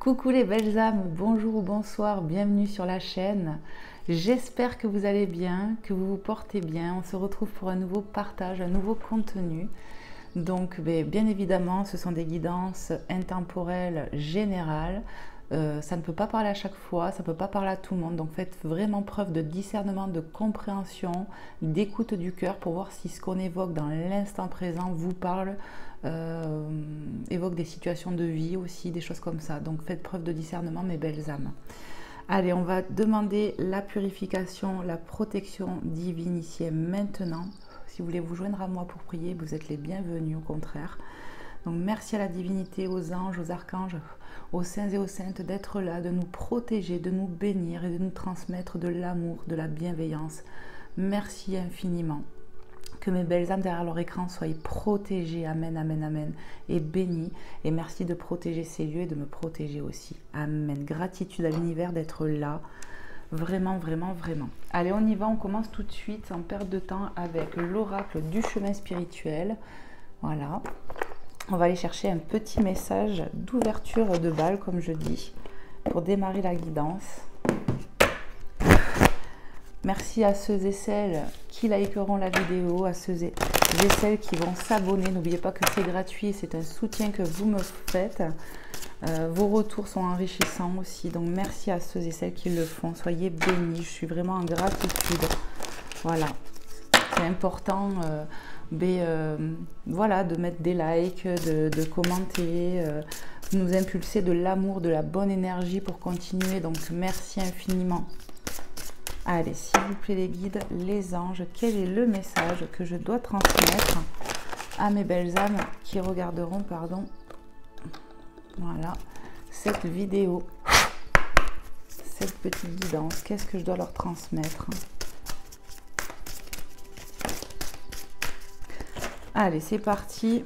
Coucou les belles âmes, bonjour ou bonsoir, bienvenue sur la chaîne. J'espère que vous allez bien, que vous vous portez bien. On se retrouve pour un nouveau partage, un nouveau contenu. Donc bien évidemment, ce sont des guidances intemporelles générales. Ça ne peut pas parler à chaque fois, ça ne peut pas parler à tout le monde. Donc faites vraiment preuve de discernement, de compréhension, d'écoute du cœur pour voir si ce qu'on évoque dans l'instant présent vous parle, évoque des situations de vie aussi, des choses comme ça. Donc faites preuve de discernement mes belles âmes. Allez, on va demander la purification, la protection divine ici et maintenant. Si vous voulez vous joindre à moi pour prier, vous êtes les bienvenus au contraire. Donc merci à la divinité, aux anges, aux archanges, aux saints et aux saintes d'être là, de nous protéger, de nous bénir et de nous transmettre de l'amour, de la bienveillance. Merci infiniment. Que mes belles âmes derrière leur écran soient protégées, amen, amen, amen, et bénies. Et merci de protéger ces lieux et de me protéger aussi. Amen. Gratitude à l'univers d'être là. Vraiment, vraiment, vraiment. Allez, on y va, on commence tout de suite, sans perdre de temps, avec l'oracle du chemin spirituel. Voilà. On va aller chercher un petit message d'ouverture de balle, comme je dis, pour démarrer la guidance. Merci à ceux et celles qui likeront la vidéo, à ceux et celles qui vont s'abonner. N'oubliez pas que c'est gratuit, c'est un soutien que vous me faites. Vos retours sont enrichissants aussi, donc merci à ceux et celles qui le font. Soyez bénis, je suis vraiment en gratitude. Voilà, c'est important voilà, de mettre des likes, de commenter, de nous impulser de l'amour, de la bonne énergie pour continuer. Donc merci infiniment. Allez, s'il vous plaît les guides, les anges, quel est le message que je dois transmettre à mes belles âmes qui regarderont, voilà, cette vidéo, cette petite guidance, qu'est-ce que je dois leur transmettre? Allez, c'est parti.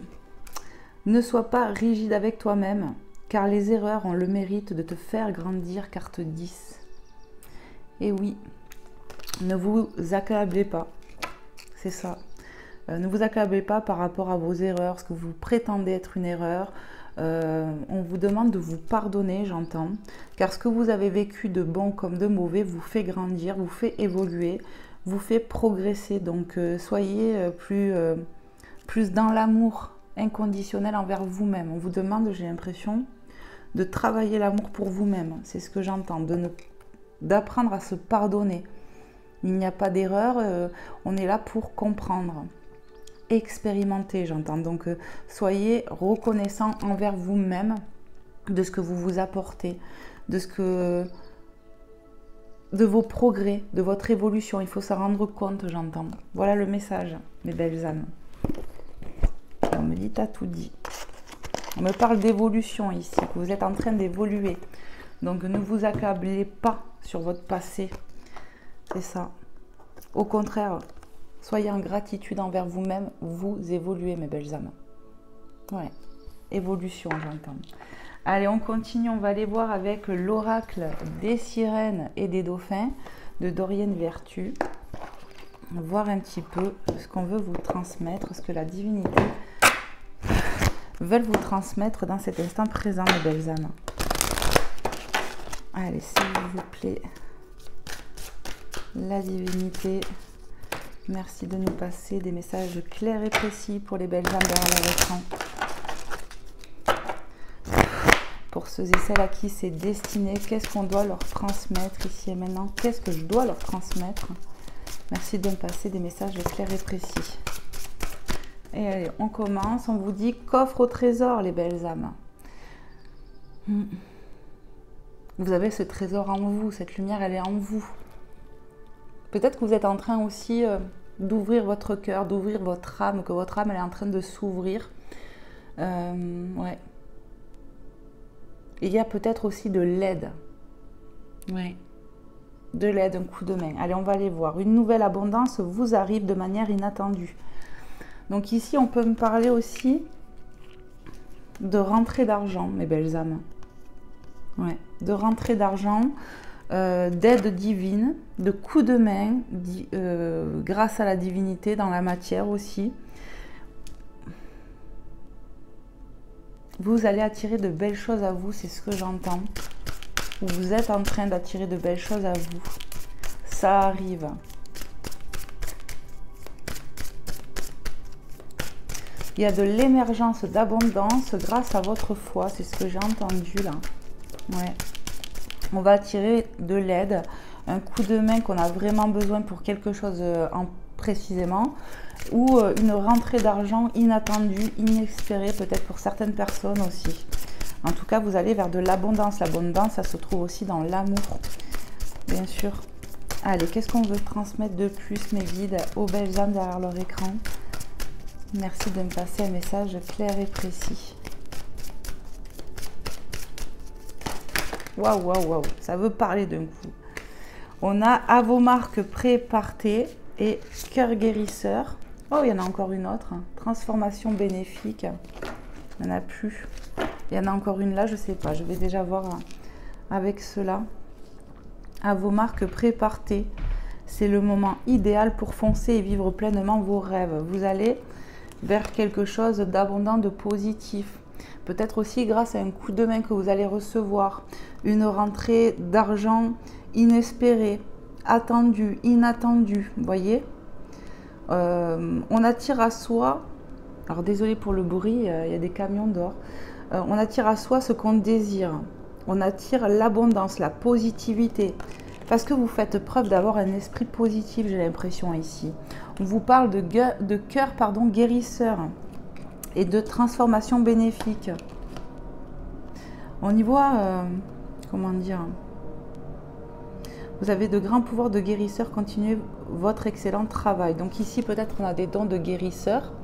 Ne sois pas rigide avec toi-même, car les erreurs ont le mérite de te faire grandir, carte 10. Et oui, ne vous accablez pas, c'est ça. Ne vous accablez pas par rapport à vos erreurs, ce que vous prétendez être une erreur. On vous demande de vous pardonner, j'entends, car ce que vous avez vécu de bon comme de mauvais vous fait grandir, vous fait évoluer, vous fait progresser. Donc soyez plus dans l'amour inconditionnel envers vous-même. On vous demande, j'ai l'impression, de travailler l'amour pour vous-même. C'est ce que j'entends, d'apprendre à se pardonner. Il n'y a pas d'erreur, on est là pour comprendre, expérimenter, j'entends. Donc, soyez reconnaissant envers vous-même de ce que vous vous apportez, de vos progrès, de votre évolution. Il faut s'en rendre compte, j'entends. Voilà le message, mes belles âmes. On me dit, t'as tout dit. On me parle d'évolution ici, que vous êtes en train d'évoluer. Donc, ne vous accablez pas sur votre passé. C'est ça. Au contraire, soyez en gratitude envers vous-même, vous évoluez, mes belles âmes. Ouais, évolution, j'entends. Allez, on continue, on va aller voir avec l'oracle des sirènes et des dauphins de Dorian Vertu. Voir un petit peu ce qu'on veut vous transmettre, ce que la divinité veut vous transmettre dans cet instant présent, mes belles âmes. Allez, s'il vous plaît. La divinité, merci de nous passer des messages clairs et précis pour les belles âmes derrière leur écran. Pour ceux et celles à qui c'est destiné, qu'est-ce qu'on doit leur transmettre ici et maintenant? Qu'est-ce que je dois leur transmettre? Merci de me passer des messages clairs et précis. Et allez, on commence. On vous dit coffre au trésor, les belles âmes. Vous avez ce trésor en vous, cette lumière, elle est en vous. Peut-être que vous êtes en train aussi d'ouvrir votre cœur, d'ouvrir votre âme, que votre âme elle est en train de s'ouvrir. Ouais. Il y a peut-être aussi de l'aide. Ouais. De l'aide, un coup de main. Allez, on va aller voir. Une nouvelle abondance vous arrive de manière inattendue. Donc ici, on peut me parler aussi de rentrée d'argent, mes belles âmes. Ouais. De rentrée d'argent. D'aide divine, de coups de main, grâce à la divinité dans la matière aussi. Vous allez attirer de belles choses à vous, c'est ce que j'entends. Vous êtes en train d'attirer de belles choses à vous. Ça arrive. Il y a de l'émergence d'abondance grâce à votre foi. C'est ce que j'ai entendu là. Ouais. On va attirer de l'aide, un coup de main qu'on a vraiment besoin pour quelque chose précisément, ou une rentrée d'argent inattendue, inespérée, peut-être pour certaines personnes aussi. En tout cas, vous allez vers de l'abondance. L'abondance, ça se trouve aussi dans l'amour, bien sûr. Allez, qu'est-ce qu'on veut transmettre de plus, mes guides, aux belles âmes derrière leur écran? Merci de me passer un message clair et précis. Waouh, waouh, waouh, ça veut parler d'un coup. On a à vos marques, prêt, partez et cœur guérisseur. Oh, il y en a encore une autre. Transformation bénéfique. Il n'y en a plus. Il y en a encore une là, je ne sais pas. Je vais déjà voir avec cela. À vos marques, prêt, partez. C'est le moment idéal pour foncer et vivre pleinement vos rêves. Vous allez vers quelque chose d'abondant, de positif. Peut-être aussi grâce à un coup de main que vous allez recevoir, une rentrée d'argent inespérée, attendue, inattendue, vous voyez. On attire à soi, alors désolé pour le bruit, il y a des camions dehors, on attire à soi ce qu'on désire, on attire l'abondance, la positivité, parce que vous faites preuve d'avoir un esprit positif, j'ai l'impression ici. On vous parle de cœur guérisseur et de transformation bénéfique. On y voit, comment dire, vous avez de grands pouvoirs de guérisseur, continuez votre excellent travail. Donc ici, peut-être on a des dons de guérisseur.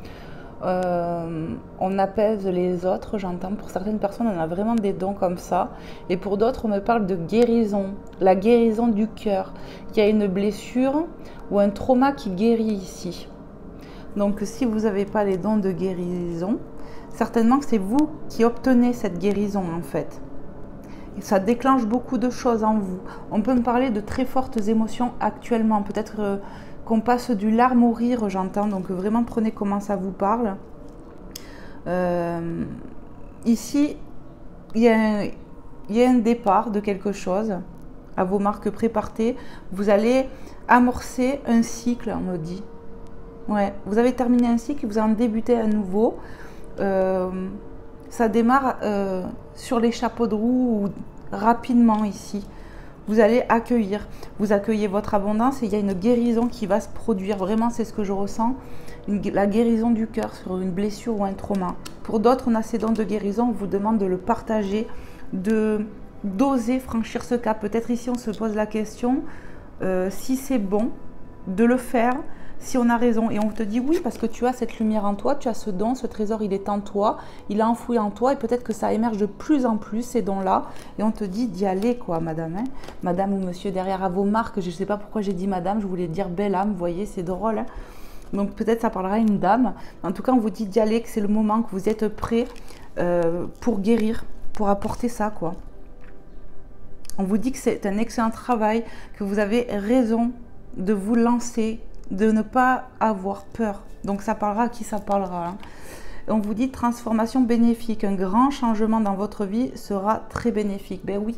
On apaise les autres, j'entends. Pour certaines personnes, on a vraiment des dons comme ça. Et pour d'autres, on me parle de guérison, la guérison du cœur. Il y a une blessure ou un trauma qui guérit ici. Donc si vous n'avez pas les dons de guérison, certainement que c'est vous qui obtenez cette guérison en fait. Et ça déclenche beaucoup de choses en vous. On peut me parler de très fortes émotions actuellement. Peut-être qu'on passe du larme au rire, j'entends. Donc vraiment prenez comment ça vous parle. Ici, il y a un départ de quelque chose. À vos marques préparées, vous allez amorcer un cycle, on me dit. Ouais, vous avez terminé un cycle, vous en débutez à nouveau. Ça démarre sur les chapeaux de roue rapidement ici. Vous allez accueillir. Vous accueillez votre abondance et il y a une guérison qui va se produire. Vraiment, c'est ce que je ressens. La guérison du cœur sur une blessure ou un trauma. Pour d'autres, on a ces dons de guérison. On vous demande de le partager, d'oser franchir ce cap. Peut-être ici, on se pose la question si c'est bon de le faire. Si on a raison et on te dit oui parce que tu as cette lumière en toi, tu as ce don, ce trésor il est en toi, il est enfoui en toi et peut-être que ça émerge de plus en plus ces dons-là et on te dit d'y aller quoi madame, hein, madame ou monsieur derrière à vos marques, je ne sais pas pourquoi j'ai dit madame, je voulais dire belle âme, vous voyez c'est drôle, hein. Donc peut-être ça parlera à une dame, en tout cas on vous dit d'y aller, que c'est le moment, que vous êtes prêt pour guérir, pour apporter ça quoi. On vous dit que c'est un excellent travail, que vous avez raison de vous lancer, de ne pas avoir peur. Donc ça parlera à qui ça parlera. Hein. On vous dit transformation bénéfique. Un grand changement dans votre vie sera très bénéfique. Ben oui,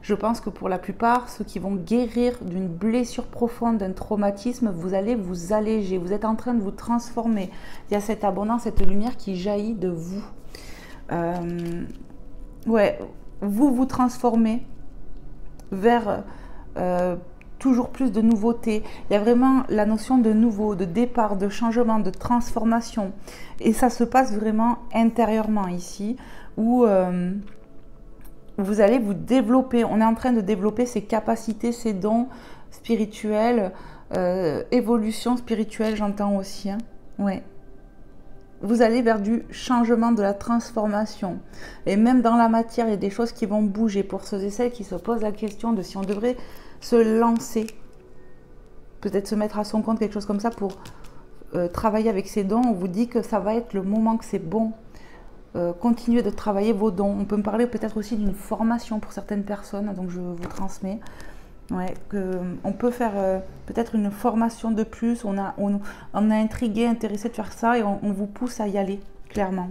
je pense que pour la plupart, ceux qui vont guérir d'une blessure profonde, d'un traumatisme, vous allez vous alléger. Vous êtes en train de vous transformer. Il y a cette abondance, cette lumière qui jaillit de vous. Ouais, vous vous transformez vers... toujours plus de nouveautés. Il y a vraiment la notion de nouveau, de départ, de changement, de transformation. Et ça se passe vraiment intérieurement ici, où vous allez vous développer. On est en train de développer ces capacités, ces dons spirituels, évolution spirituelle, j'entends aussi. Hein. Ouais. Vous allez vers du changement, de la transformation. Et même dans la matière, il y a des choses qui vont bouger. Pour ceux et celles qui se posent la question de si on devrait se lancer, peut-être se mettre à son compte, quelque chose comme ça pour travailler avec ses dons, on vous dit que ça va être le moment, que c'est bon. Continuez de travailler vos dons. On peut me parler peut-être aussi d'une formation pour certaines personnes, donc je vous transmets. Ouais, on peut faire peut-être une formation de plus, on a intrigué, intéressé de faire ça et on vous pousse à y aller, clairement.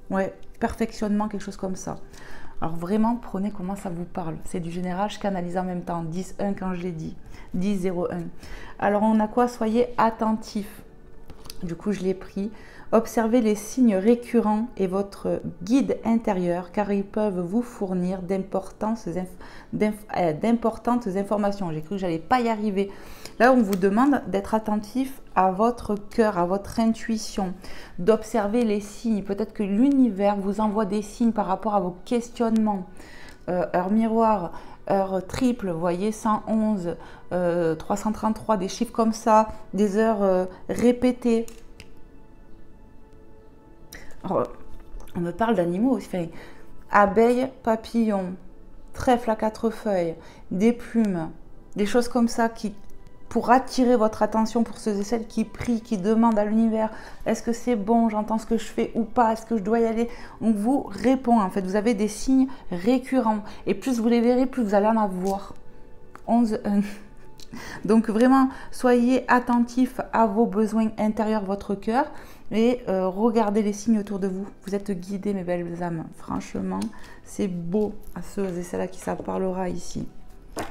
Ouais, perfectionnement, quelque chose comme ça. Alors vraiment, prenez comment ça vous parle. C'est du général, je canalise en même temps. 10-1 quand je l'ai dit. 10-0-1. Alors on a quoi? Soyez attentifs. Du coup, je l'ai pris. Observez les signes récurrents et votre guide intérieur, car ils peuvent vous fournir d'importantes informations. J'ai cru que j'allais pas y arriver. Là, on vous demande d'être attentif à votre cœur, à votre intuition, d'observer les signes. Peut-être que l'univers vous envoie des signes par rapport à vos questionnements. Heure miroir, heure triple, vous voyez, 111, 333, des chiffres comme ça, des heures répétées. Alors, on me parle d'animaux aussi. Enfin, abeilles, papillons, trèfle à 4 feuilles, des plumes, des choses comme ça qui, pour attirer votre attention, pour ceux et celles qui prient, qui demandent à l'univers, est-ce que c'est bon, j'entends ce que je fais ou pas, est-ce que je dois y aller? On vous répond, en fait, vous avez des signes récurrents. Et plus vous les verrez, plus vous allez en avoir. 11, 1. Donc vraiment, soyez attentifs à vos besoins intérieurs, votre cœur, et regardez les signes autour de vous. Vous êtes guidés, mes belles âmes. Franchement, c'est beau à ceux et celles à qui ça parlera ici.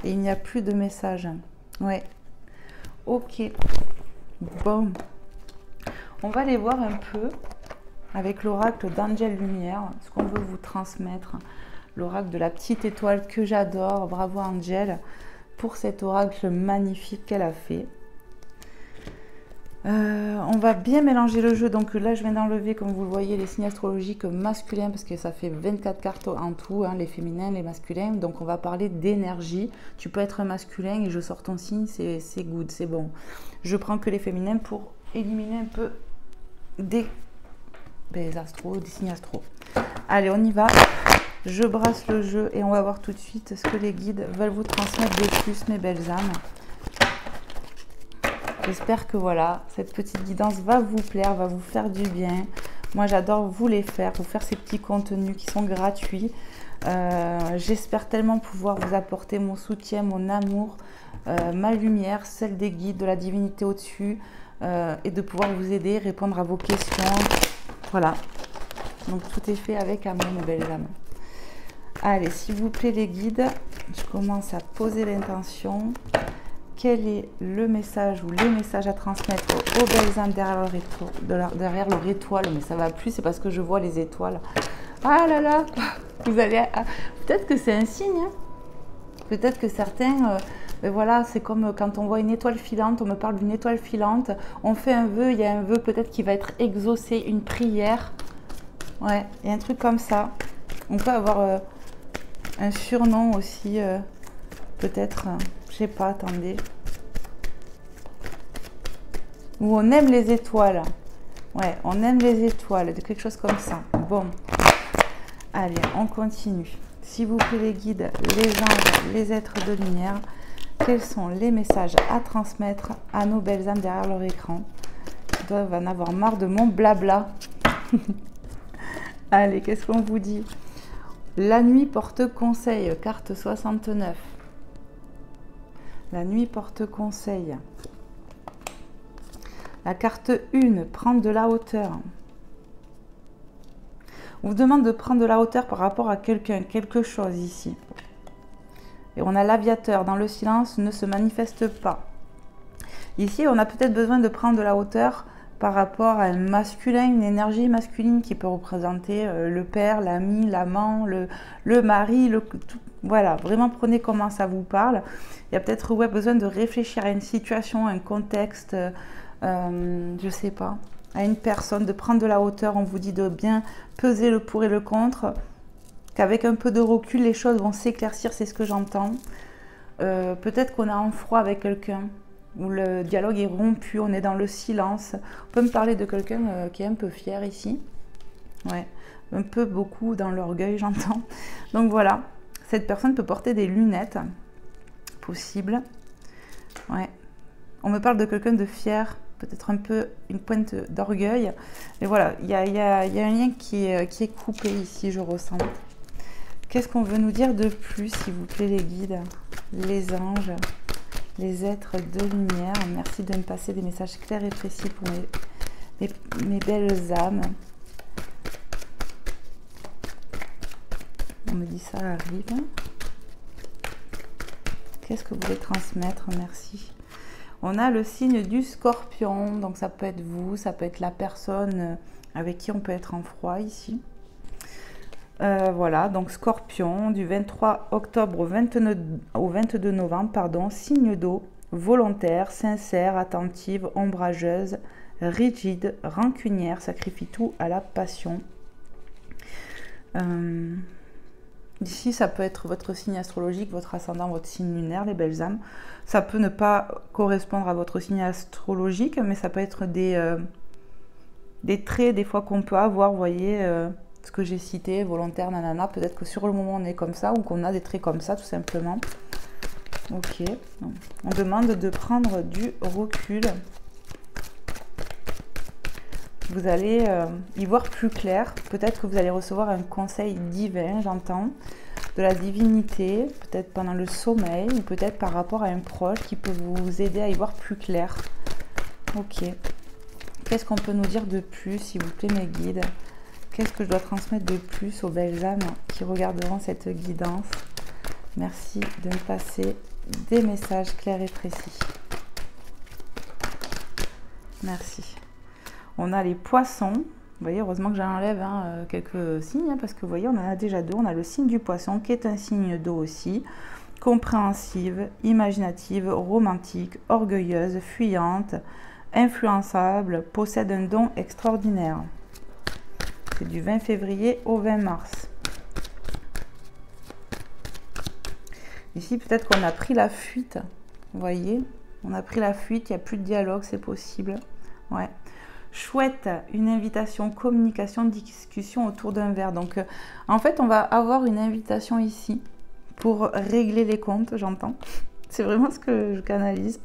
Et il n'y a plus de message. Ouais. Ok. Bon. On va aller voir un peu avec l'oracle d'Angel Lumière, ce qu'on veut vous transmettre. L'oracle de la petite étoile que j'adore. Bravo Angel pour cet oracle magnifique qu'elle a fait. On va bien mélanger le jeu. Donc là, je viens d'enlever, comme vous le voyez, les signes astrologiques masculins parce que ça fait 24 cartes en tout, hein, les féminins, les masculins. Donc on va parler d'énergie. Tu peux être un masculin et je sors ton signe, c'est good, c'est bon. Je prends que les féminins pour éliminer un peu des astros, des signes astros. Allez, on y va. Je brasse le jeu et on va voir tout de suite ce que les guides veulent vous transmettre de plus, mes belles âmes. J'espère que voilà, cette petite guidance va vous plaire, va vous faire du bien. Moi, j'adore vous faire ces petits contenus qui sont gratuits. J'espère tellement pouvoir vous apporter mon soutien, mon amour, ma lumière, celle des guides, de la divinité au-dessus, et de pouvoir vous aider, répondre à vos questions. Voilà. Donc, tout est fait avec amour, mes belles âmes. Allez, s'il vous plaît, les guides, je commence à poser l'intention. Quel est le message ou les messages à transmettre aux belles âmes derrière leur étoile? Mais ça va plus, c'est parce que je vois les étoiles. Ah là là, vous allez... Peut-être que c'est un signe. Hein. Peut-être que certains... voilà, c'est comme quand on voit une étoile filante, on me parle d'une étoile filante. On fait un vœu, il y a un vœu peut-être qui va être exaucé, une prière. Ouais, il y a un truc comme ça. On peut avoir un surnom aussi, peut-être... je sais pas, attendez. Ou on aime les étoiles. Ouais, on aime les étoiles, quelque chose comme ça. Bon. Allez, on continue. S'il vous plaît, les guides, les anges, les êtres de lumière, quels sont les messages à transmettre à nos belles âmes derrière leur écran? Ils doivent en avoir marre de mon blabla. Allez, qu'est-ce qu'on vous dit? La nuit porte conseil, carte 69. La nuit porte conseil. La carte 1, prendre de la hauteur. On vous demande de prendre de la hauteur par rapport à quelqu'un, quelque chose ici. Et on a l'aviateur, dans le silence, ne se manifeste pas. Ici, on a peut-être besoin de prendre de la hauteur par rapport à un masculin, une énergie masculine qui peut représenter le père, l'ami, l'amant, le mari, tout. Voilà, vraiment prenez comment ça vous parle. Il y a peut-être besoin de réfléchir à une situation, un contexte, je sais pas, à une personne, de prendre de la hauteur. On vous dit de bien peser le pour et le contre, qu'avec un peu de recul, les choses vont s'éclaircir, c'est ce que j'entends. Peut-être qu'on est en froid avec quelqu'un, où le dialogue est rompu, on est dans le silence. On peut me parler de quelqu'un qui est un peu fier ici. Ouais, un peu beaucoup dans l'orgueil, j'entends. Donc voilà. Cette personne peut porter des lunettes, possible. Ouais. On me parle de quelqu'un de fier, peut-être un peu une pointe d'orgueil. Mais voilà, il y a un lien qui est coupé ici, je ressens. Qu'est-ce qu'on veut nous dire de plus, s'il vous plaît, les guides, les anges, les êtres de lumière? Merci de me passer des messages clairs et précis pour mes belles âmes. On me dit ça arrive. Qu'est-ce que vous voulez transmettre? Merci. On a le signe du Scorpion, donc ça peut être vous, ça peut être la personne avec qui on peut être en froid ici. Voilà, donc Scorpion, du 23 octobre au 22 novembre, pardon, signe d'eau, volontaire, sincère, attentive, ombrageuse, rigide, rancunière, sacrifie tout à la passion. Ici, ça peut être votre signe astrologique, votre ascendant, votre signe lunaire, les belles âmes. Ça peut ne pas correspondre à votre signe astrologique, mais ça peut être des traits des fois qu'on peut avoir, vous voyez, ce que j'ai cité, volontaire, nanana. Peut-être que sur le moment on est comme ça ou qu'on a des traits comme ça, tout simplement. Ok, on demande de prendre du recul. Vous allez y voir plus clair. Peut-être que vous allez recevoir un conseil divin, j'entends, de la divinité, peut-être pendant le sommeil, ou peut-être par rapport à un proche qui peut vous aider à y voir plus clair. Ok. Qu'est-ce qu'on peut nous dire de plus, s'il vous plaît, mes guides? Qu'est-ce que je dois transmettre de plus aux belles âmes qui regarderont cette guidance? Merci de me passer des messages clairs et précis. Merci. On a les poissons. Vous voyez, heureusement que j'enlève quelques signes, parce que vous voyez, on en a déjà deux. On a le signe du poisson, qui est un signe d'eau aussi. Compréhensive, imaginative, romantique, orgueilleuse, fuyante, influençable, possède un don extraordinaire. C'est du 20 février au 20 mars. Ici, peut-être qu'on a pris la fuite. Vous voyez, on a pris la fuite, il n'y a plus de dialogue, c'est possible. Ouais. Chouette, une invitation, communication, discussion autour d'un verre. Donc, en fait, on va avoir une invitation ici pour régler les comptes, j'entends. C'est vraiment ce que je canalise.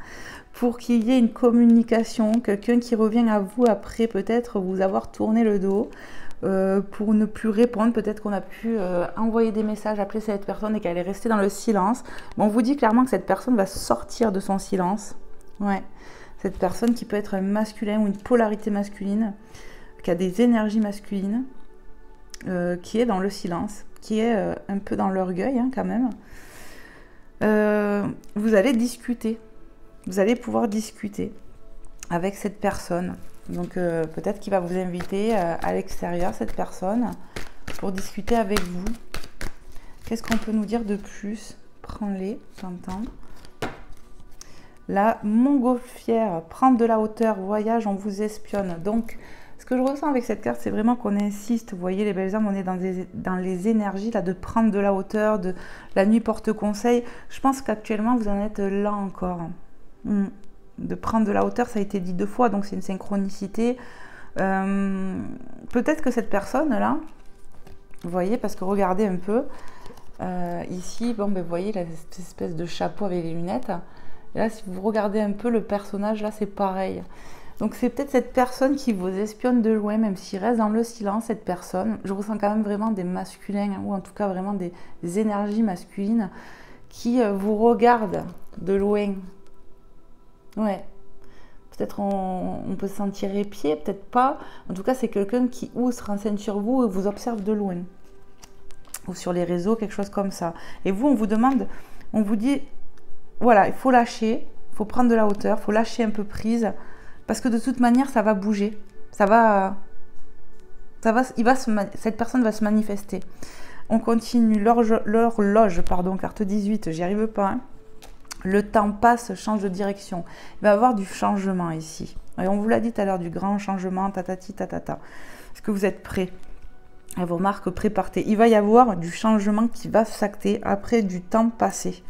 Pour qu'il y ait une communication, quelqu'un qui revient à vous après peut-être vous avoir tourné le dos, pour ne plus répondre. Peut-être qu'on a pu envoyer des messages, appeler cette personne et qu'elle est restée dans le silence. Mais on vous dit clairement que cette personne va sortir de son silence. Ouais. Cette personne qui peut être un masculin ou une polarité masculine, qui a des énergies masculines, qui est dans le silence, qui est un peu dans l'orgueil quand même. Vous allez discuter. Vous allez pouvoir discuter avec cette personne. Donc peut-être qu'il va vous inviter à l'extérieur, cette personne, pour discuter avec vous. Qu'est-ce qu'on peut nous dire de plus? Prends-les, j'entends. La montgolfière, prendre de la hauteur, voyage, on vous espionne. Donc, ce que je ressens avec cette carte, c'est vraiment qu'on insiste. Vous voyez, les belles âmes, on est dans les énergies là, de prendre de la hauteur, de la nuit porte conseil. Je pense qu'actuellement, vous en êtes là encore. De prendre de la hauteur, ça a été dit 2 fois, donc c'est une synchronicité. Peut-être que cette personne-là, vous voyez, parce que regardez un peu, ici, bon, ben, vous voyez, là, cette espèce de chapeau avec les lunettes. Et là, si vous regardez un peu le personnage, là, c'est pareil. Donc, c'est peut-être cette personne qui vous espionne de loin, même s'il reste dans le silence, cette personne. Je ressens quand même vraiment des masculins, ou en tout cas vraiment des énergies masculines qui vous regardent de loin. Ouais. Peut-être on peut se sentir épié, peut-être pas. En tout cas, c'est quelqu'un qui ou se renseigne sur vous et vous observe de loin. Ou sur les réseaux, quelque chose comme ça. Et vous, on vous demande, on vous dit... Voilà, il faut lâcher, il faut prendre de la hauteur, il faut lâcher un peu prise, parce que de toute manière, ça va bouger. Cette personne va se manifester. On continue, l'horloge, pardon, carte 18, j'y arrive pas. Hein. Le temps passe, change de direction. Il va y avoir du changement ici. Et on vous l'a dit tout à l'heure, du grand changement, tatati, tatata. Est-ce que vous êtes prêts? À vos marques, pré-partez. Il va y avoir du changement qui va s'acter après du temps passé.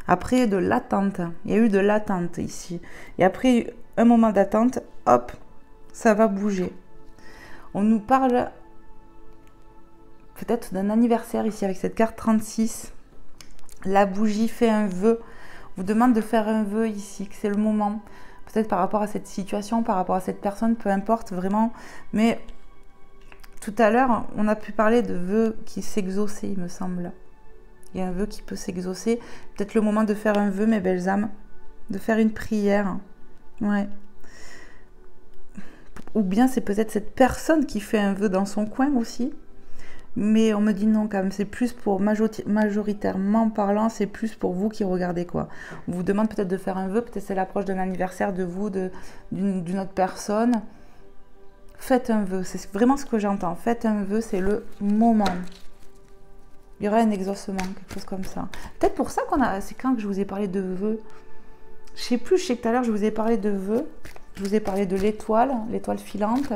Après de l'attente, il y a eu de l'attente ici. Et après un moment d'attente, hop, ça va bouger. On nous parle peut-être d'un anniversaire ici avec cette carte 36. La bougie fait un vœu. On vous demande de faire un vœu ici, que c'est le moment. Peut-être par rapport à cette situation, par rapport à cette personne, peu importe vraiment. Mais tout à l'heure, on a pu parler de vœux qui s'exauçaient, il me semble. Il y a un vœu qui peut s'exaucer. Peut-être le moment de faire un vœu, mes belles âmes. De faire une prière. Ouais. Ou bien c'est peut-être cette personne qui fait un vœu dans son coin aussi. Mais on me dit non quand même, c'est plus pour, majoritairement parlant, c'est plus pour vous qui regardez quoi. On vous demande peut-être de faire un vœu, peut-être c'est l'approche d'un anniversaire de vous, d'une autre personne. Faites un vœu, c'est vraiment ce que j'entends. Faites un vœu, c'est le moment. Il y aura un exaucement, quelque chose comme ça. Peut-être pour ça c'est quand que je vous ai parlé de vœux. Je sais plus, je sais que tout à l'heure je vous ai parlé de vœux. Je vous ai parlé de l'étoile filante.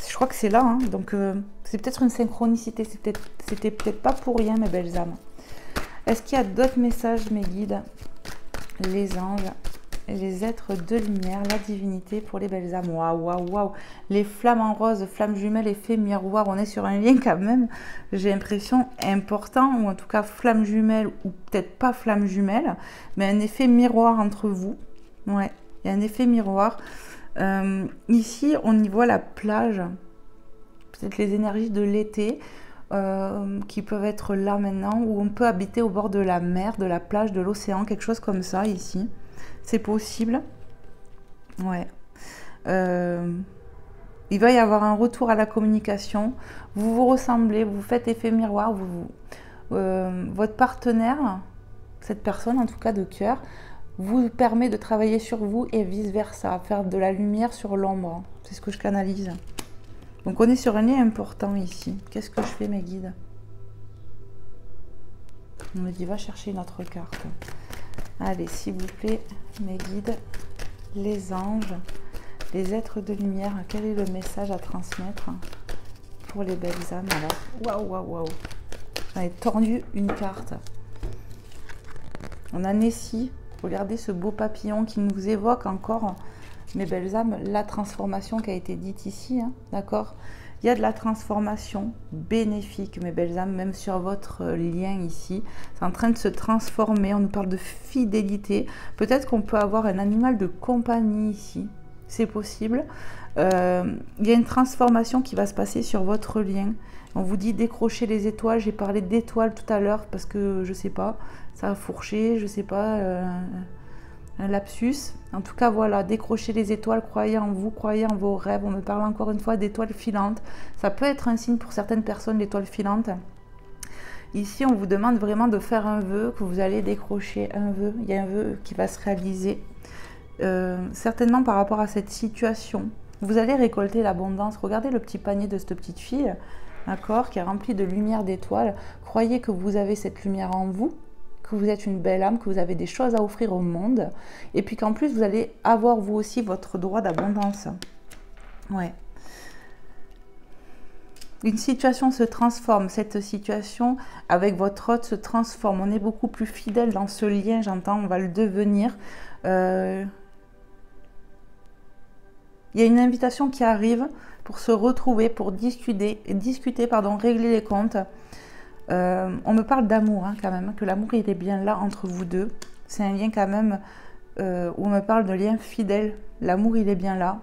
Je crois que c'est là, hein. Donc c'est peut-être une synchronicité. C'était peut-être pas pour rien, mes belles âmes. Est-ce qu'il y a d'autres messages, mes guides, les anges, les êtres de lumière, la divinité pour les belles âmes? Waouh, waouh, waouh. Les flammes en rose, flammes jumelles, effet miroir. On est sur un lien quand même, j'ai l'impression, important, ou en tout cas flammes jumelles, ou peut-être pas flammes jumelles, mais un effet miroir entre vous. Ouais, il y a un effet miroir. Ici, on y voit la plage, peut-être les énergies de l'été qui peuvent être là maintenant, où on peut habiter au bord de la mer, de la plage, de l'océan, quelque chose comme ça ici. C'est possible. Ouais. Il va y avoir un retour à la communication. Vous vous ressemblez, vous faites effet miroir. Votre partenaire, cette personne en tout cas de cœur, vous permet de travailler sur vous et vice-versa, faire de la lumière sur l'ombre. C'est ce que je canalise. Donc on est sur un lien important ici. Qu'est-ce que je fais, mes guides? On me dit, va chercher une autre carte. Allez, s'il vous plaît, mes guides, les anges, les êtres de lumière, quel est le message à transmettre pour les belles âmes? Alors, waouh, waouh, waouh. J'en ai tordu une carte. On a Nessie. Regardez ce beau papillon qui nous évoque encore, mes belles âmes, la transformation qui a été dite ici, hein, d'accord? Il y a de la transformation bénéfique, mes belles âmes, même sur votre lien ici. C'est en train de se transformer, on nous parle de fidélité. Peut-être qu'on peut avoir un animal de compagnie ici, c'est possible. Il y a une transformation qui va se passer sur votre lien. On vous dit décrocher les étoiles. J'ai parlé d'étoiles tout à l'heure parce que je sais pas, ça a fourché, je sais pas, un lapsus. En tout cas, voilà, décrocher les étoiles, croyez en vous, croyez en vos rêves. On me parle encore une fois d'étoiles filantes. Ça peut être un signe pour certaines personnes, l'étoile filante. Ici, on vous demande vraiment de faire un vœu, que vous allez décrocher un vœu. Il y a un vœu qui va se réaliser. Certainement par rapport à cette situation. Vous allez récolter l'abondance. Regardez le petit panier de cette petite fille, d'accord, qui est rempli de lumière d'étoiles. Croyez que vous avez cette lumière en vous, que vous êtes une belle âme, que vous avez des choses à offrir au monde, et puis qu'en plus, vous allez avoir vous aussi votre droit d'abondance. Ouais. Une situation se transforme, cette situation avec votre hôte se transforme. On est beaucoup plus fidèle dans ce lien, j'entends, on va le devenir. Il y a une invitation qui arrive pour se retrouver, pour discuter, régler les comptes. On me parle d'amour, hein, quand même, que l'amour il est bien là entre vous deux. C'est un lien quand même où on me parle de lien fidèle. L'amour il est bien là.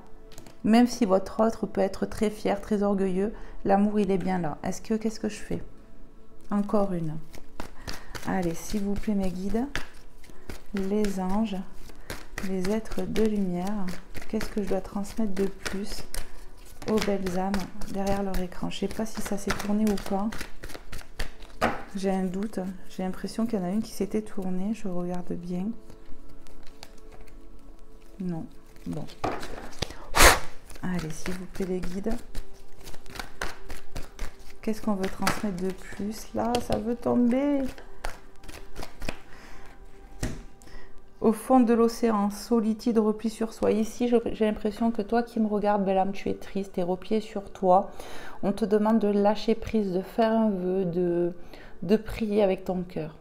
Même si votre autre peut être très fier, très orgueilleux, l'amour il est bien là. Qu'est-ce que je fais? Encore une. Allez, s'il vous plaît, mes guides, les anges, les êtres de lumière, qu'est-ce que je dois transmettre de plus aux belles âmes derrière leur écran? Je ne sais pas si ça s'est tourné ou pas. J'ai un doute. J'ai l'impression qu'il y en a une qui s'était tournée. Je regarde bien. Non. Bon. Allez, s'il vous plaît, les guides. Qu'est-ce qu'on veut transmettre de plus? Là, ça veut tomber. Au fond de l'océan, solitude, repli sur soi. Ici, j'ai l'impression que toi qui me regardes, belle âme, tu es triste, tu es replié sur toi. On te demande de lâcher prise, de faire un vœu, de prier avec ton cœur.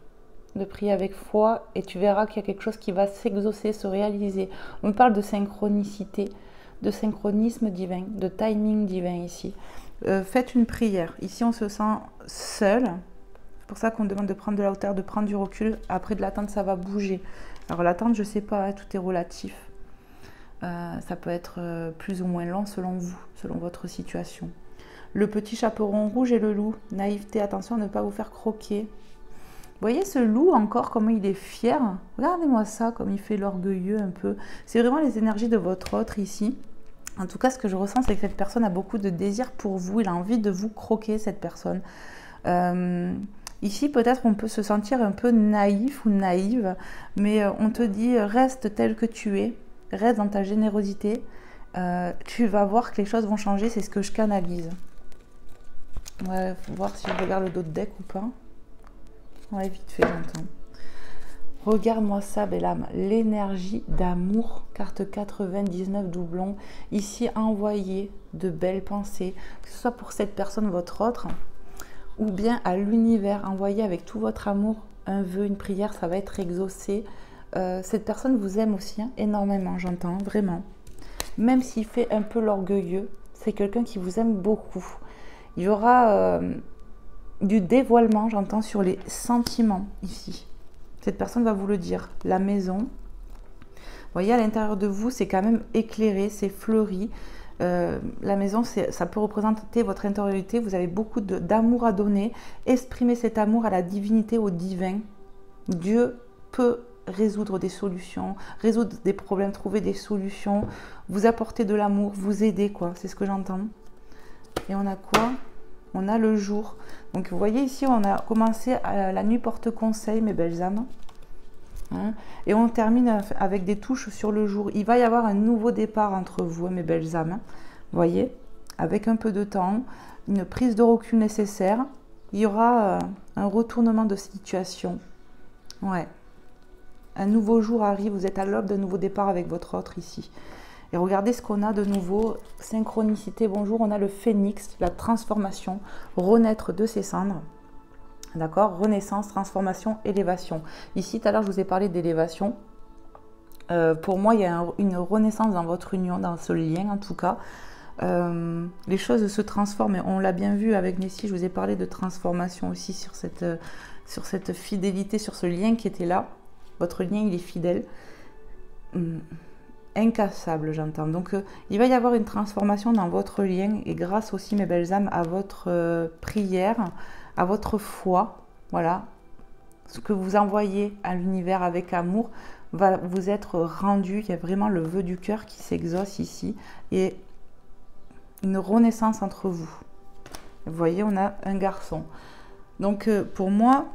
De prier avec foi et tu verras qu'il y a quelque chose qui va s'exaucer, se réaliser. On me parle de synchronicité, de synchronisme divin, de timing divin ici. Faites une prière. Ici, on se sent seul. C'est pour ça qu'on demande de prendre de la hauteur, de prendre du recul. Après de l'attente, ça va bouger. Alors l'attente, je ne sais pas, hein, tout est relatif. Ça peut être plus ou moins long selon vous, selon votre situation. Le petit chaperon rouge et le loup. Naïveté, attention à ne pas vous faire croquer. Vous voyez ce loup encore, comment il est fier? Regardez-moi ça, comme il fait l'orgueilleux un peu. C'est vraiment les énergies de votre autre ici. En tout cas, ce que je ressens, c'est que cette personne a beaucoup de désir pour vous. Il a envie de vous croquer, cette personne. Ici, peut-être on peut se sentir un peu naïf ou naïve, mais on te dit reste tel que tu es, reste dans ta générosité, tu vas voir que les choses vont changer, c'est ce que je canalise. On va voir si je regarde le dos de deck ou pas. Ouais, vite fait, j'entends. Regarde-moi ça, belle âme, l'énergie d'amour, carte 99 doublon. Ici, envoyer de belles pensées, que ce soit pour cette personne, votre autre, ou bien à l'univers, envoyer avec tout votre amour un vœu, une prière, ça va être exaucé. Cette personne vous aime aussi, hein, énormément, j'entends, vraiment. Même s'il fait un peu l'orgueilleux, c'est quelqu'un qui vous aime beaucoup. Il y aura du dévoilement, j'entends, sur les sentiments ici. Cette personne va vous le dire. La maison, vous voyez, à l'intérieur de vous, c'est quand même éclairé, c'est fleuri. La maison, ça peut représenter votre intériorité. Vous avez beaucoup d'amour à donner. Exprimez cet amour à la divinité, au divin. Dieu peut résoudre des solutions, résoudre des problèmes, trouver des solutions, vous apporter de l'amour, vous aider, quoi. C'est ce que j'entends. Et on a quoi? On a le jour. Donc vous voyez ici, on a commencé à la nuit porte conseil, mes belles âmes. Hein, et on termine avec des touches sur le jour. Il va y avoir un nouveau départ entre vous, mes belles âmes. Vous voyez, avec un peu de temps, une prise de recul nécessaire. Il y aura un retournement de situation. Ouais. Un nouveau jour arrive, vous êtes à l'aube d'un nouveau départ avec votre autre ici. Et regardez ce qu'on a de nouveau, synchronicité, bonjour, on a le phénix, la transformation, renaître de ses cendres. D'accord, renaissance, transformation, élévation. Ici, tout à l'heure, je vous ai parlé d'élévation. Pour moi, il y a une renaissance dans votre union, dans ce lien en tout cas. Les choses se transforment, et on l'a bien vu avec Nessie, je vous ai parlé de transformation aussi sur cette fidélité, sur ce lien qui était là. Votre lien, il est fidèle. Incassable, j'entends. Donc, il va y avoir une transformation dans votre lien, et grâce aussi, mes belles âmes, à votre prière, à votre foi, voilà, ce que vous envoyez à l'univers avec amour va vous être rendu. Il y a vraiment le vœu du cœur qui s'exauce ici, et une renaissance entre vous. Vous voyez, on a un garçon. Donc, pour moi,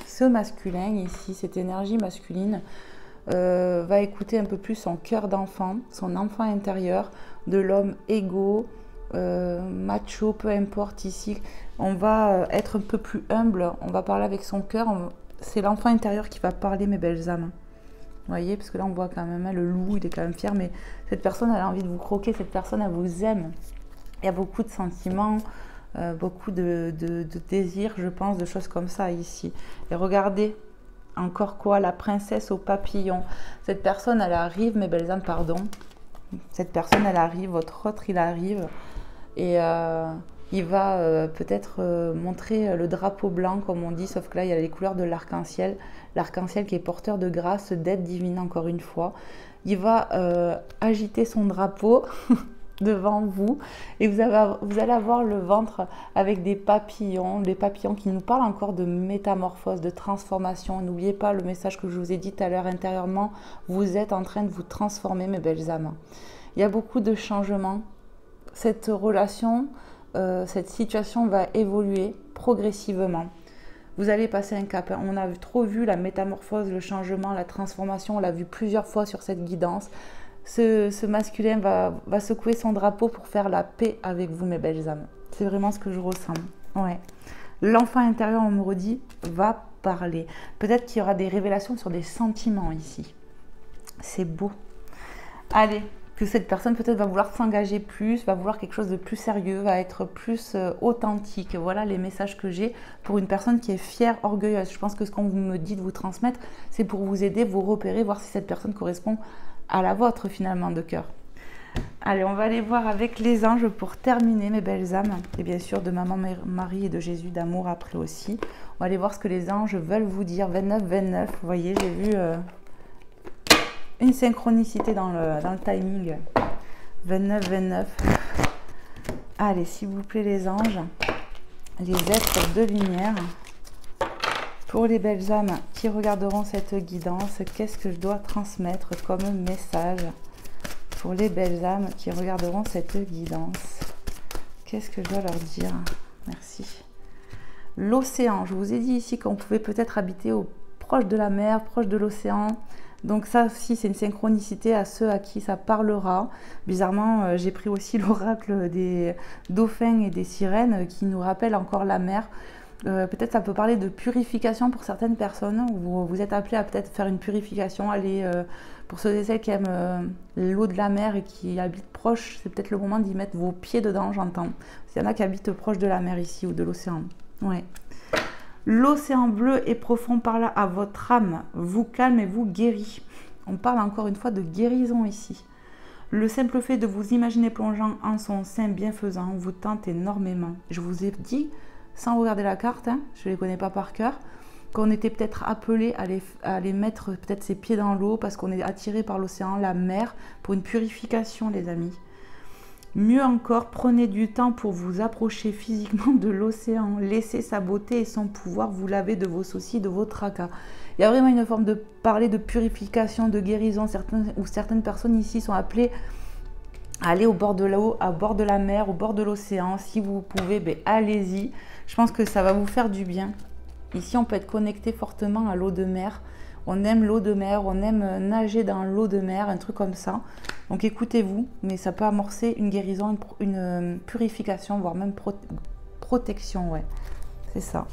ce masculin ici, cette énergie masculine, va écouter un peu plus son cœur d'enfant, son enfant intérieur, de l'homme égaux, macho, peu importe ici. On va être un peu plus humble, on va parler avec son cœur. C'est l'enfant intérieur qui va parler, mes belles âmes. Vous voyez, parce que là on voit quand même, hein, le loup, il est quand même fier, mais cette personne, elle a envie de vous croquer, cette personne, elle vous aime. Il y a beaucoup de sentiments, beaucoup de désirs, je pense, de choses comme ça ici. Et regardez, encore quoi, la princesse au papillon. Cette personne, elle arrive, mes belles âmes, pardon. Cette personne, elle arrive, votre autre, il arrive. Et il va peut-être montrer le drapeau blanc, comme on dit, sauf que là, il y a les couleurs de l'arc-en-ciel. L'arc-en-ciel qui est porteur de grâce, d'aide divine, encore une fois. Il va agiter son drapeau devant vous, et vous allez avoir le ventre avec des papillons qui nous parlent encore de métamorphose, de transformation. N'oubliez pas le message que je vous ai dit tout à l'heure, intérieurement, vous êtes en train de vous transformer, mes belles âmes. Il y a beaucoup de changements. Cette relation, cette situation va évoluer progressivement. Vous allez passer un cap. On a trop vu la métamorphose, le changement, la transformation. On l'a vu plusieurs fois sur cette guidance. Ce masculin va secouer son drapeau pour faire la paix avec vous, mes belles âmes. C'est vraiment ce que je ressens. Ouais. L'enfant intérieur, on me redit, va parler. Peut-être qu'il y aura des révélations sur des sentiments ici. C'est beau. Allez, que cette personne peut-être va vouloir s'engager plus, va vouloir quelque chose de plus sérieux, va être plus authentique. Voilà les messages que j'ai pour une personne qui est fière, orgueilleuse. Je pense que ce qu'on me dit de vous transmettre, c'est pour vous aider, vous repérer, voir si cette personne correspond à la vôtre finalement de cœur. Allez, on va aller voir avec les anges pour terminer, mes belles âmes. Et bien sûr de Maman Marie et de Jésus d'amour après aussi. On va aller voir ce que les anges veulent vous dire. 29-29, vous voyez, j'ai vu une synchronicité dans le timing. 29-29. Allez, s'il vous plaît les anges, les êtres de lumière. Pour les belles âmes qui regarderont cette guidance, qu'est-ce que je dois transmettre comme message? Pour les belles âmes qui regarderont cette guidance, qu'est-ce que je dois leur dire? Merci. L'océan, je vous ai dit ici qu'on pouvait peut-être habiter proche de la mer, proche de l'océan. Donc ça aussi, c'est une synchronicité à ceux à qui ça parlera. Bizarrement, j'ai pris aussi l'oracle des dauphins et des sirènes qui nous rappellent encore la mer. Peut-être ça peut parler de purification pour certaines personnes. Vous êtes appelé à peut-être faire une purification, aller pour ceux et celles qui aiment l'eau de la mer et qui habitent proche, c'est peut-être le moment d'y mettre vos pieds dedans, j'entends. Il y en a qui habitent proche de la mer ici ou de l'océan. Ouais. L'océan bleu et profond parle à votre âme, vous calme et vous guérit. On parle encore une fois de guérison ici. Le simple fait de vous imaginer plongeant en son sein bienfaisant vous tente énormément. Je vous ai dit, sans regarder la carte, hein, je ne les connais pas par cœur, qu'on était peut-être appelé à les mettre peut-être ses pieds dans l'eau parce qu'on est attiré par l'océan, la mer, pour une purification, les amis. Mieux encore, prenez du temps pour vous approcher physiquement de l'océan. Laissez sa beauté et son pouvoir vous laver de vos soucis, de vos tracas. Il y a vraiment une forme de parler de purification, de guérison. Certaines personnes ici sont appelées à aller au bord de l'eau, à bord de la mer, au bord de l'océan. Si vous pouvez, ben, allez-y. Je pense que ça va vous faire du bien. Ici, on peut être connecté fortement à l'eau de mer. On aime l'eau de mer, on aime nager dans l'eau de mer, un truc comme ça. Donc écoutez-vous, mais ça peut amorcer une guérison, une purification, voire même protection, ouais. C'est ça.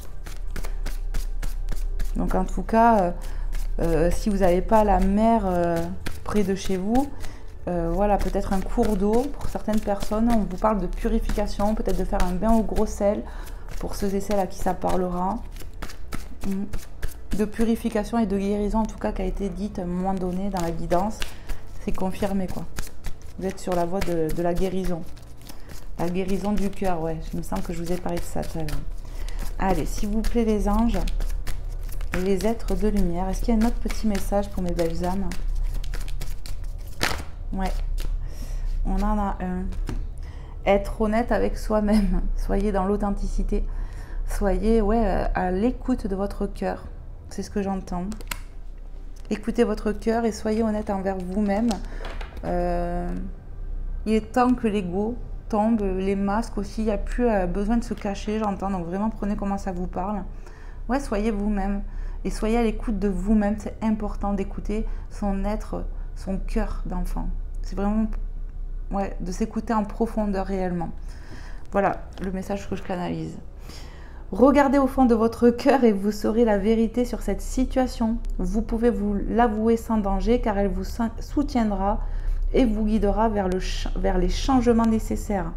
Donc en tout cas, si vous n'avez pas la mer près de chez vous, voilà, peut-être un cours d'eau pour certaines personnes. On vous parle de purification, peut-être de faire un bain au gros sel pour ceux et celles à qui ça parlera. De purification et de guérison en tout cas qui a été dite à un moment donné dans la guidance, c'est confirmé quoi. Vous êtes sur la voie de la guérison du cœur, ouais, il me semble que je vous ai parlé de ça tout à l'heure. Allez, s'il vous plaît les anges et les êtres de lumière, est-ce qu'il y a un autre petit message pour mes belles âmes? Ouais, on en a un. Être honnête avec soi-même, soyez dans l'authenticité, soyez à l'écoute de votre cœur. C'est ce que j'entends. Écoutez votre cœur et soyez honnête envers vous-même. Il est temps que l'ego tombe, les masques aussi. Il n'y a plus besoin de se cacher, j'entends. Donc vraiment, prenez comment ça vous parle. Ouais, soyez vous-même. Et soyez à l'écoute de vous-même. C'est important d'écouter son être, son cœur d'enfant. C'est vraiment de s'écouter en profondeur réellement. Voilà le message que je canalise. Regardez au fond de votre cœur et vous saurez la vérité sur cette situation. Vous pouvez vous l'avouer sans danger car elle vous soutiendra et vous guidera vers les changements nécessaires.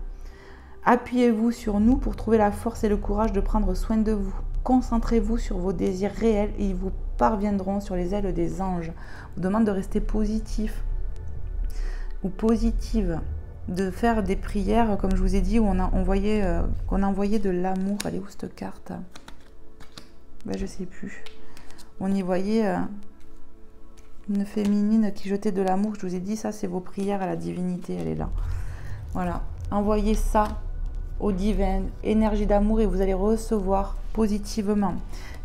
Appuyez-vous sur nous pour trouver la force et le courage de prendre soin de vous. Concentrez-vous sur vos désirs réels et ils vous parviendront sur les ailes des anges. On vous demande de rester positif ou positive. De faire des prières, comme je vous ai dit, où qu'on a envoyé de l'amour. Elle est où cette carte? Ben, je sais plus. On y voyait une féminine qui jetait de l'amour. Je vous ai dit, ça, c'est vos prières à la divinité. Elle est là. Voilà. Envoyez ça au divin, énergie d'amour, et vous allez recevoir positivement.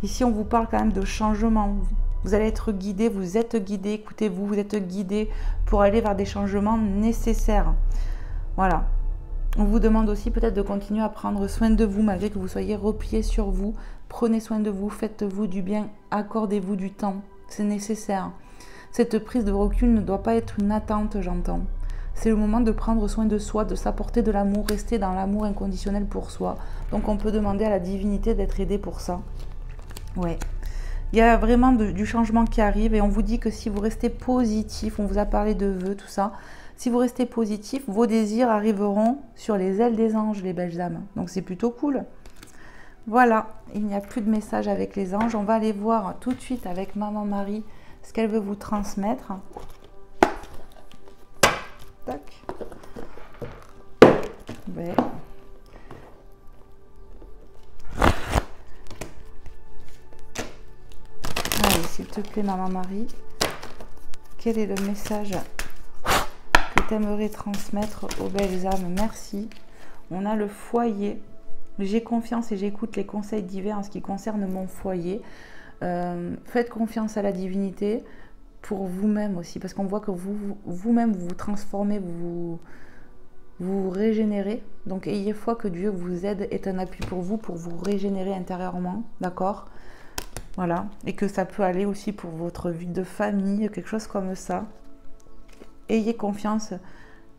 Ici, on vous parle quand même de changement. Vous allez être guidé, vous êtes guidé, écoutez-vous, vous êtes guidé pour aller vers des changements nécessaires. Voilà. On vous demande aussi peut-être de continuer à prendre soin de vous malgré que vous soyez replié sur vous. Prenez soin de vous, faites-vous du bien, accordez-vous du temps. C'est nécessaire. Cette prise de recul ne doit pas être une attente, j'entends. C'est le moment de prendre soin de soi, de s'apporter de l'amour, rester dans l'amour inconditionnel pour soi. Donc on peut demander à la divinité d'être aidé pour ça. Ouais. Il y a vraiment du changement qui arrive et on vous dit que si vous restez positif, on vous a parlé de vœux, tout ça. Si vous restez positif, vos désirs arriveront sur les ailes des anges, les belles âmes. Donc c'est plutôt cool. Voilà, il n'y a plus de message avec les anges. On va aller voir tout de suite avec Maman Marie ce qu'elle veut vous transmettre. Tac. Ouais. Allez, s'il te plaît, Maman Marie, quel est le message que tu aimerais transmettre aux belles âmes? Merci. On a le foyer. J'ai confiance et j'écoute les conseils divers en ce qui concerne mon foyer. Faites confiance à la divinité pour vous-même aussi, parce qu'on voit que vous-même vous transformez, vous régénérer. Donc ayez foi que Dieu vous aide, est un appui pour vous régénérer intérieurement, d'accord? Voilà, et que ça peut aller aussi pour votre vie de famille, quelque chose comme ça. Ayez confiance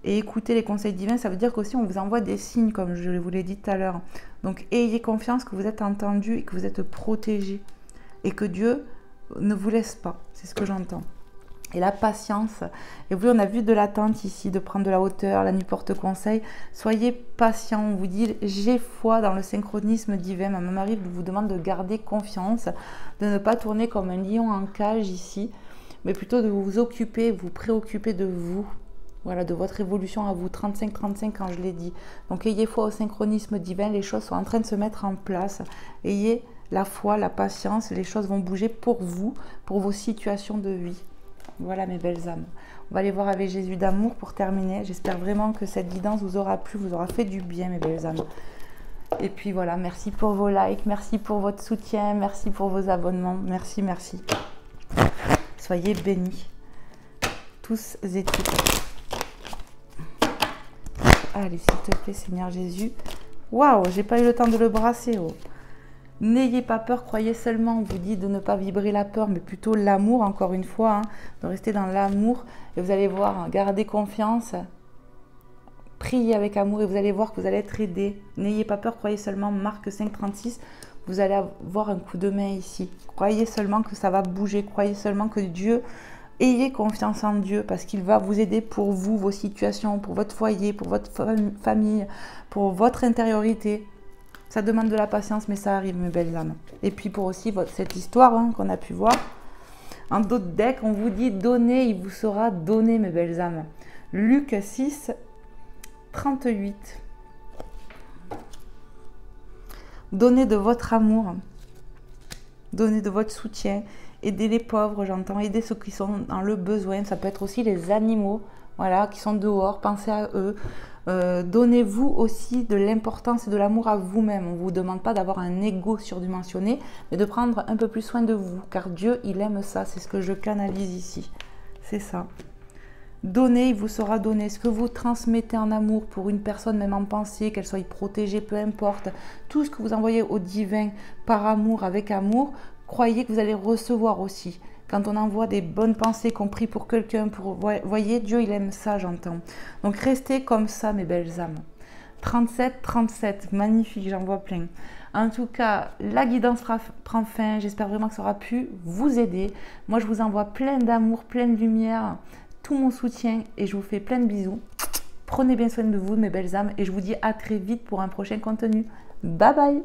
et écoutez les conseils divins. Ça veut dire qu'aussi on vous envoie des signes, comme je vous l'ai dit tout à l'heure. Donc ayez confiance que vous êtes entendu et que vous êtes protégé. Et que Dieu ne vous laisse pas, c'est ce que j'entends. Et la patience, et oui, on a vu de l'attente ici, de prendre de la hauteur, la nuit porte conseil. Soyez patient, on vous dit, j'ai foi dans le synchronisme divin. Ma Marie vous demande de garder confiance, de ne pas tourner comme un lion en cage ici, mais plutôt de vous occuper, vous préoccuper de vous. Voilà, de votre évolution à vous, 35-35 quand je l'ai dit. Donc ayez foi au synchronisme divin, les choses sont en train de se mettre en place. Ayez la foi, la patience, les choses vont bouger pour vous, pour vos situations de vie. Voilà mes belles âmes. On va aller voir avec Jésus d'amour pour terminer. J'espère vraiment que cette guidance vous aura plu, vous aura fait du bien mes belles âmes. Et puis voilà, merci pour vos likes, merci pour votre soutien, merci pour vos abonnements. Merci, merci. Soyez bénis, tous et toutes. Allez, s'il te plaît, Seigneur Jésus. Waouh, j'ai pas eu le temps de le brasser. Oh. N'ayez pas peur, croyez seulement. On vous dit de ne pas vibrer la peur, mais plutôt l'amour, encore une fois, hein, de rester dans l'amour. Et vous allez voir, hein, gardez confiance, priez avec amour et vous allez voir que vous allez être aidé. N'ayez pas peur, croyez seulement. Marc 5,36, vous allez avoir un coup de main ici. Croyez seulement que ça va bouger, croyez seulement que Dieu... Ayez confiance en Dieu parce qu'il va vous aider pour vous, vos situations, pour votre foyer, pour votre famille, pour votre intériorité. Ça demande de la patience, mais ça arrive, mes belles âmes. Et puis pour aussi cette histoire hein, qu'on a pu voir, en d'autres decks, on vous dit « Donnez, il vous sera donné, mes belles âmes ». Luc 6, 38. Donnez de votre amour, donnez de votre soutien. Aidez les pauvres, j'entends, aider ceux qui sont dans le besoin. Ça peut être aussi les animaux, voilà, qui sont dehors, pensez à eux. Donnez-vous aussi de l'importance et de l'amour à vous-même. On ne vous demande pas d'avoir un ego surdimensionné, mais de prendre un peu plus soin de vous, car Dieu, il aime ça. C'est ce que je canalise ici. C'est ça. Donnez, il vous sera donné. Ce que vous transmettez en amour pour une personne, même en pensée, qu'elle soit protégée, peu importe. Tout ce que vous envoyez au divin par amour, avec amour, croyez que vous allez recevoir aussi. Quand on envoie des bonnes pensées, compris pour quelqu'un, voyez, Dieu, il aime ça, j'entends. Donc, restez comme ça, mes belles âmes. 37, 37, magnifique, j'en vois plein. En tout cas, la guidance prend fin. J'espère vraiment que ça aura pu vous aider. Moi, je vous envoie plein d'amour, plein de lumière, tout mon soutien et je vous fais plein de bisous. Prenez bien soin de vous, mes belles âmes, et je vous dis à très vite pour un prochain contenu. Bye bye!